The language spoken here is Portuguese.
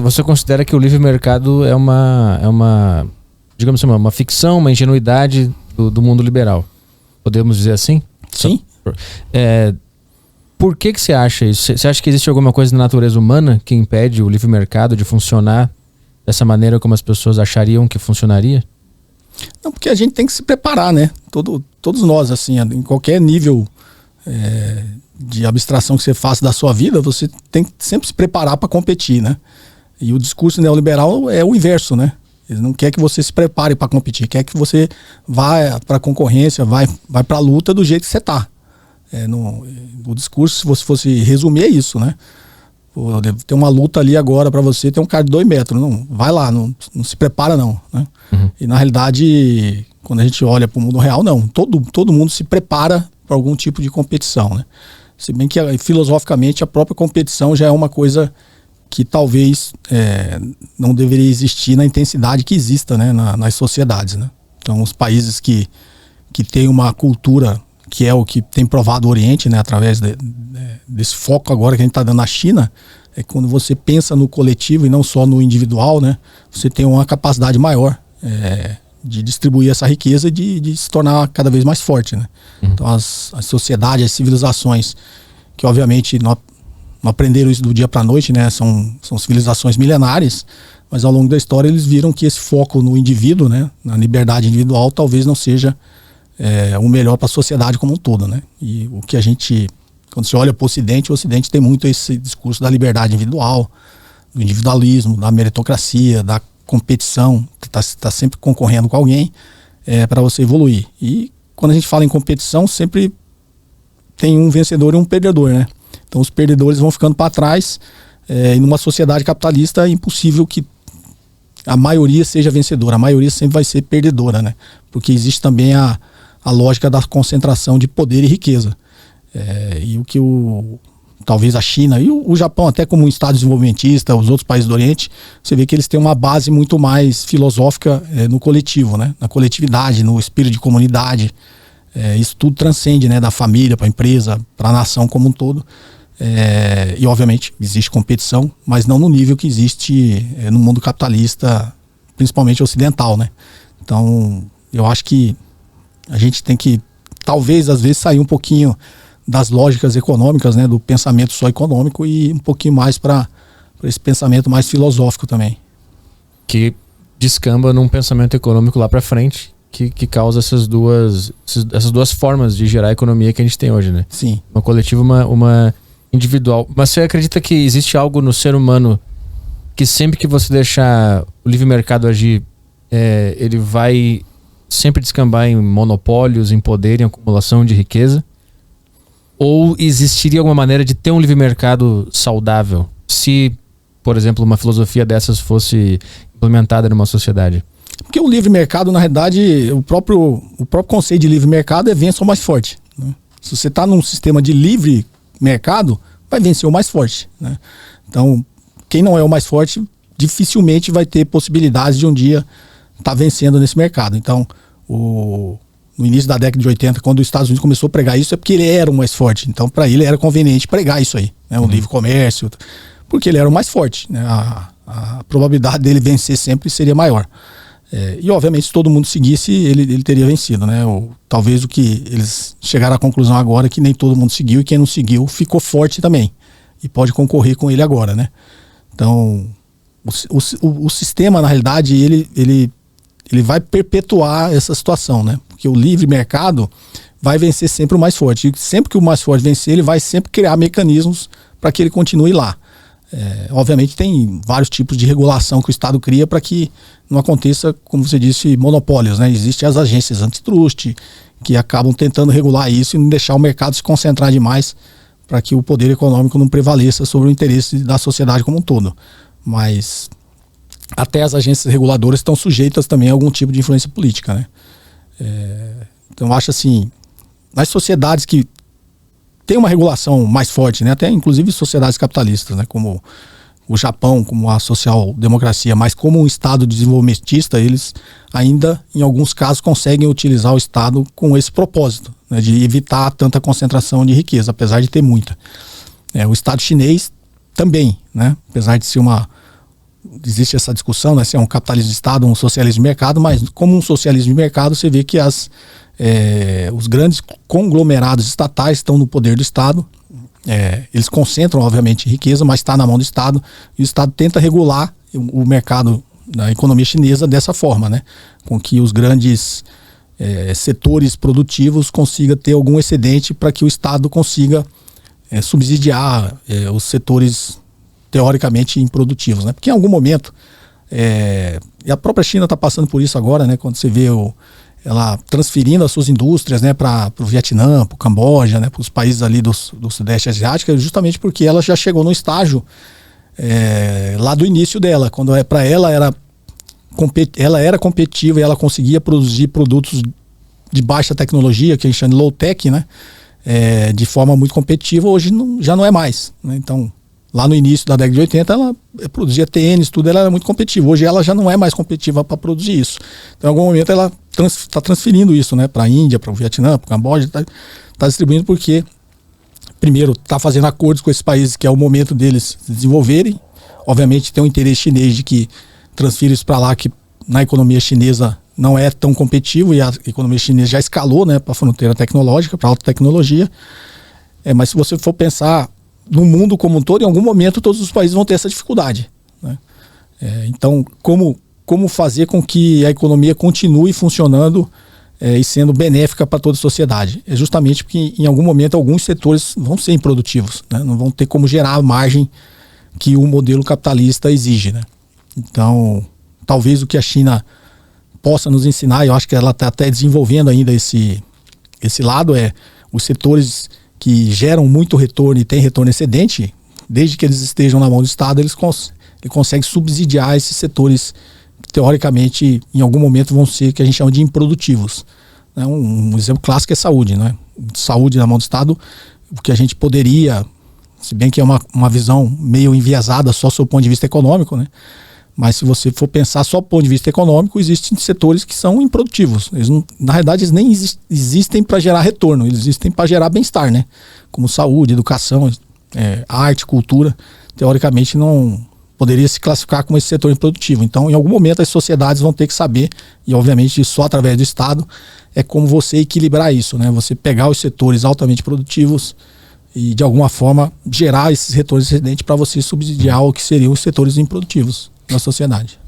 Você considera que o livre mercado é uma digamos assim, uma ficção, uma ingenuidade do mundo liberal? Podemos dizer assim? Sim. Por que você acha isso? Você acha que existe alguma coisa na natureza humana que impede o livre mercado de funcionar dessa maneira como as pessoas achariam que funcionaria? Não, porque a gente tem que se preparar, né? Todos nós, assim, em qualquer nível de abstração que você faça da sua vida, você tem que sempre se preparar para competir, né? E o discurso neoliberal é o inverso, né? Ele não quer que você se prepare para competir, quer que você vá para a concorrência, vai para a luta do jeito que você está. No discurso, se você fosse resumir, é isso, né? Tem uma luta ali agora para você, tem um cara de 2 metros, não, vai lá, não se prepara não, né? Uhum. E na realidade, quando a gente olha para o mundo real, não, todo mundo se prepara para algum tipo de competição, né? Se bem que filosoficamente a própria competição já é uma coisa que talvez não deveria existir na intensidade que exista, né, nas sociedades, né? Então os países que têm uma cultura que é o que tem provado o Oriente, né, através desse foco agora que a gente está dando na China, é quando você pensa no coletivo e não só no individual, né, você tem uma capacidade maior de distribuir essa riqueza e de se tornar cada vez mais forte, né? Uhum. Então as sociedades, as civilizações que obviamente não aprenderam isso do dia para a noite, né, são civilizações milenares, mas ao longo da história eles viram que esse foco no indivíduo, né, na liberdade individual, talvez não seja o melhor para a sociedade como um todo, né? E o que a gente, quando você olha para o Ocidente tem muito esse discurso da liberdade individual, do individualismo, da meritocracia, da competição, tá sempre concorrendo com alguém para você evoluir. E quando a gente fala em competição, sempre tem um vencedor e um perdedor, né? Então os perdedores vão ficando para trás e numa sociedade capitalista é impossível que a maioria seja vencedora, a maioria sempre vai ser perdedora, né? Porque existe também a lógica da concentração de poder e riqueza. E o que talvez a China e o Japão, até como um estado desenvolvimentista, os outros países do Oriente, você vê que eles têm uma base muito mais filosófica no coletivo, né? Na coletividade, no espírito de comunidade. Isso tudo transcende, né? Da família para a empresa, para a nação como um todo. E obviamente existe competição, mas não no nível que existe no mundo capitalista, principalmente ocidental, né? Então eu acho que a gente tem que, talvez, às vezes, sair um pouquinho das lógicas econômicas, né, do pensamento só econômico e um pouquinho mais para esse pensamento mais filosófico também. Que descamba num pensamento econômico lá para frente, que causa essas duas formas de gerar a economia que a gente tem hoje, né? Sim. Uma coletiva, uma individual. Mas você acredita que existe algo no ser humano que sempre que você deixar o livre mercado agir, ele vai sempre descambar em monopólios, em poder, em acumulação de riqueza? Ou existiria alguma maneira de ter um livre mercado saudável se, por exemplo, uma filosofia dessas fosse implementada numa sociedade? Porque o livre mercado, na realidade, o próprio conceito de livre mercado é vença o mais forte, né? Se você está num sistema de livre mercado, vai vencer o mais forte, né? Então, quem não é o mais forte dificilmente vai ter possibilidades de um dia estar vencendo nesse mercado. Então, no início da década de 80, quando os Estados Unidos começou a pregar isso, é porque ele era o mais forte. Então, para ele era conveniente pregar isso aí, né? O livre comércio, porque ele era o mais forte, né? A probabilidade dele vencer sempre seria maior. E, obviamente, se todo mundo seguisse, ele teria vencido, né? Talvez o que eles chegaram à conclusão agora é que nem todo mundo seguiu, e quem não seguiu ficou forte também. E pode concorrer com ele agora, né? Então, o sistema, na realidade, ele vai perpetuar essa situação, né? Porque o livre mercado vai vencer sempre o mais forte. E sempre que o mais forte vencer, ele vai sempre criar mecanismos para que ele continue lá. Obviamente tem vários tipos de regulação que o Estado cria para que não aconteça, como você disse, monopólios, né? Existem as agências antitruste que acabam tentando regular isso e não deixar o mercado se concentrar demais para que o poder econômico não prevaleça sobre o interesse da sociedade como um todo. Mas até as agências reguladoras estão sujeitas também a algum tipo de influência política, né? Então eu acho assim, nas sociedades que tem uma regulação mais forte, né? Até inclusive sociedades capitalistas, né? Como o Japão, como a social-democracia, mas como um Estado desenvolvimentista, eles ainda, em alguns casos, conseguem utilizar o Estado com esse propósito, né? De evitar tanta concentração de riqueza, apesar de ter muita. O Estado chinês também, né? Apesar de ser uma existe essa discussão, né, se é um capitalismo de Estado ou um socialismo de mercado, mas como um socialismo de mercado, você vê que os grandes conglomerados estatais estão no poder do Estado. Eles concentram, obviamente, riqueza, mas está na mão do Estado, e o Estado tenta regular o mercado da economia chinesa dessa forma, né, com que os grandes setores produtivos consigam ter algum excedente para que o Estado consiga subsidiar os setores teoricamente improdutivos, né? Porque em algum momento, e a própria China está passando por isso agora, né? Quando você vê ela transferindo as suas indústrias, né, para o Vietnã, para o Camboja, né, para os países ali do Sudeste Asiático, justamente porque ela já chegou num estágio lá do início dela, quando para ela era competitiva e ela conseguia produzir produtos de baixa tecnologia, que a gente chama de low tech, né, de forma muito competitiva. Hoje já não é mais, né? Então, lá no início da década de 80, ela produzia tênis, tudo, ela era muito competitiva. Hoje ela já não é mais competitiva para produzir isso. Então, em algum momento, ela está transferindo isso, né, para a Índia, para o Vietnã, para o Camboja, está distribuindo porque, primeiro, está fazendo acordos com esses países que é o momento deles se desenvolverem. Obviamente, tem um interesse chinês de que transfira isso para lá, que na economia chinesa não é tão competitivo, e a economia chinesa já escalou, né, para a fronteira tecnológica, para a alta tecnologia. Mas se você for pensar no mundo como um todo, em algum momento todos os países vão ter essa dificuldade, né? Então, como fazer com que a economia continue funcionando e sendo benéfica para toda a sociedade? É justamente porque em algum momento alguns setores vão ser improdutivos, né? Não vão ter como gerar a margem que o modelo capitalista exige, né? Então, talvez o que a China possa nos ensinar, eu acho que ela está até desenvolvendo ainda esse lado, os setores que geram muito retorno e tem retorno excedente, desde que eles estejam na mão do Estado, ele consegue subsidiar esses setores que, teoricamente, em algum momento vão ser, que a gente chama de improdutivos. Um exemplo clássico é saúde, né? Saúde na mão do Estado, o que a gente poderia, se bem que é uma visão meio enviesada só sob o ponto de vista econômico, né? Mas se você for pensar só do ponto de vista econômico, existem setores que são improdutivos. Na realidade, eles nem existem para gerar retorno, eles existem para gerar bem-estar, né? Como saúde, educação, arte, cultura. Teoricamente, não poderia se classificar como esse setor improdutivo. Então, em algum momento, as sociedades vão ter que saber, e obviamente só através do Estado, como você equilibrar isso, né? Você pegar os setores altamente produtivos e, de alguma forma, gerar esses retornos excedentes para você subsidiar o que seriam os setores improdutivos na sociedade.